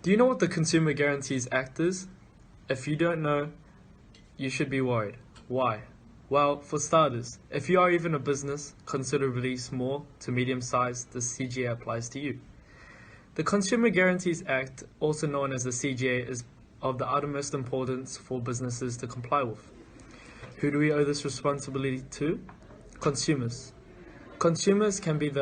Do you know what the Consumer Guarantees Act is? If you don't know, you should be worried. Why? Well, for starters, if you are even a business considerably small to medium-sized, the CGA applies to you. The Consumer Guarantees Act, also known as the CGA, is of the utmost importance for businesses to comply with. Who do we owe this responsibility to? Consumers. Consumers can be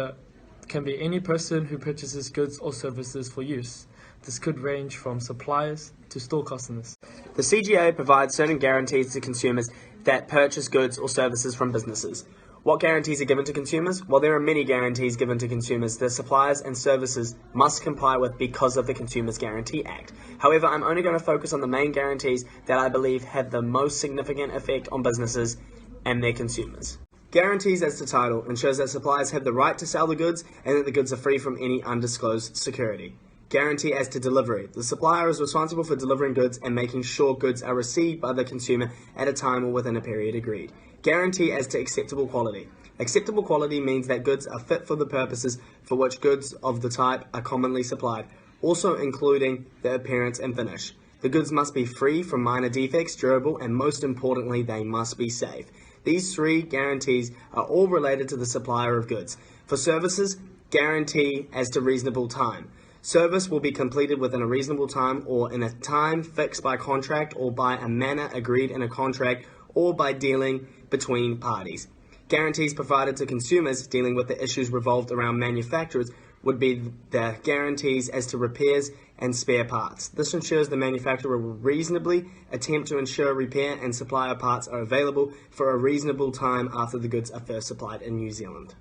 any person who purchases goods or services for use. This could range from suppliers to store customers. The CGA provides certain guarantees to consumers that purchase goods or services from businesses. What guarantees are given to consumers? Well, there are many guarantees given to consumers that suppliers and services must comply with because of the Consumers Guarantee Act. However, I'm only going to focus on the main guarantees that I believe have the most significant effect on businesses and their consumers. Guarantees as to title ensures that suppliers have the right to sell the goods and that the goods are free from any undisclosed security. Guarantee as to delivery. The supplier is responsible for delivering goods and making sure goods are received by the consumer at a time or within a period agreed. Guarantee as to acceptable quality. Acceptable quality means that goods are fit for the purposes for which goods of the type are commonly supplied, also including the appearance and finish. The goods must be free from minor defects, durable, and most importantly, they must be safe. These three guarantees are all related to the supplier of goods. For services, guarantee as to reasonable time. Service will be completed within a reasonable time or in a time fixed by contract or by a manner agreed in a contract or by dealing between parties. Guarantees provided to consumers dealing with the issues revolved around manufacturers would be the guarantees as to repairs and spare parts. This ensures the manufacturer will reasonably attempt to ensure repair and supply of parts are available for a reasonable time after the goods are first supplied in New Zealand.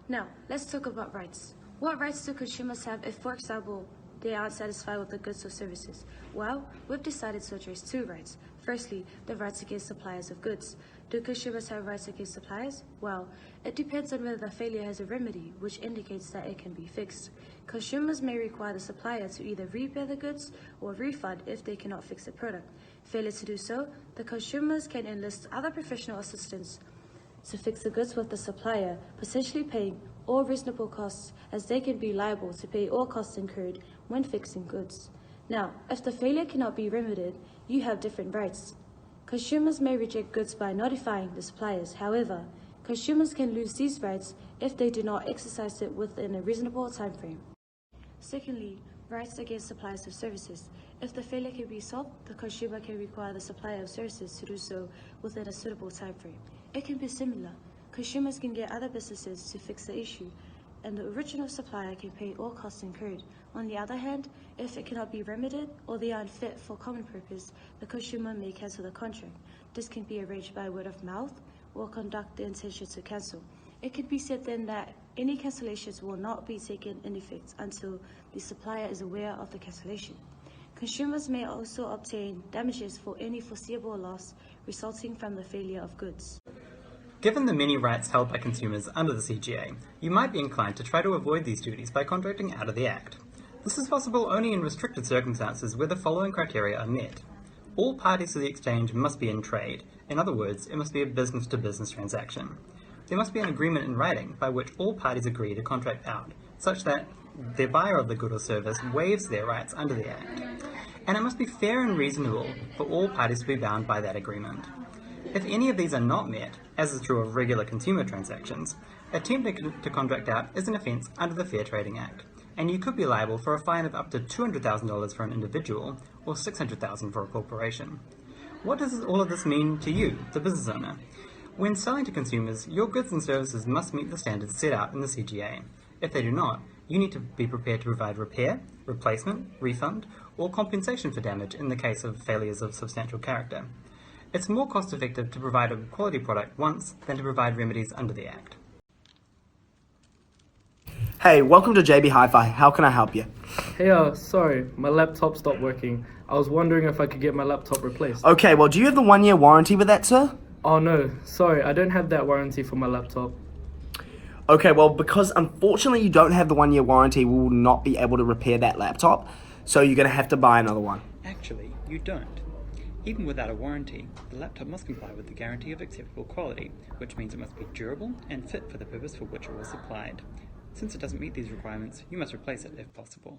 Now, let's talk about rights. What rights do consumers have if, for example, they aren't satisfied with the goods or services? Well, we've decided to address two rights. Firstly, the rights against suppliers of goods. Do consumers have rights against suppliers? Well, it depends on whether the failure has a remedy, which indicates that it can be fixed. Consumers may require the supplier to either repair the goods or refund if they cannot fix the product. Failure to do so, the consumers can enlist other professional assistance to fix the goods with the supplier, potentially paying all reasonable costs, as they can be liable to pay all costs incurred when fixing goods. Now, if the failure cannot be remedied, you have different rights. Consumers may reject goods by notifying the suppliers. However, consumers can lose these rights if they do not exercise it within a reasonable time frame. Secondly, rights against suppliers of services. If the failure can be solved, the consumer can require the supplier of services to do so within a suitable time frame. It can be similar. Consumers can get other businesses to fix the issue, and the original supplier can pay all costs incurred. On the other hand, if it cannot be remedied or they are unfit for common purpose, the consumer may cancel the contract. This can be arranged by word of mouth or conduct the intention to cancel. It could be said then that any cancellations will not be taken in effect until the supplier is aware of the cancellation. Consumers may also obtain damages for any foreseeable loss resulting from the failure of goods. Given the many rights held by consumers under the CGA, you might be inclined to try to avoid these duties by contracting out of the Act. This is possible only in restricted circumstances where the following criteria are met. All parties to the exchange must be in trade. In other words, it must be a business-to-business transaction. There must be an agreement in writing by which all parties agree to contract out, such that the buyer of the good or service waives their rights under the Act. And it must be fair and reasonable for all parties to be bound by that agreement. If any of these are not met, as is true of regular consumer transactions, attempting to contract out is an offence under the Fair Trading Act, and you could be liable for a fine of up to $200,000 for an individual or $600,000 for a corporation. What does all of this mean to you, the business owner? When selling to consumers, your goods and services must meet the standards set out in the CGA. If they do not, you need to be prepared to provide repair, replacement, refund, or compensation for damage in the case of failures of substantial character. It's more cost-effective to provide a quality product once than to provide remedies under the Act. Hey, welcome to JB Hi-Fi. How can I help you? Hey, sorry, my laptop stopped working. I was wondering if I could get my laptop replaced. Okay, well, do you have the 1-year warranty with that, sir? Oh no, sorry, I don't have that warranty for my laptop. Okay, well, because unfortunately you don't have the 1-year warranty, we will not be able to repair that laptop, so you're going to have to buy another one. Actually, you don't. Even without a warranty, the laptop must comply with the guarantee of acceptable quality, which means it must be durable and fit for the purpose for which it was supplied. Since it doesn't meet these requirements, you must replace it if possible.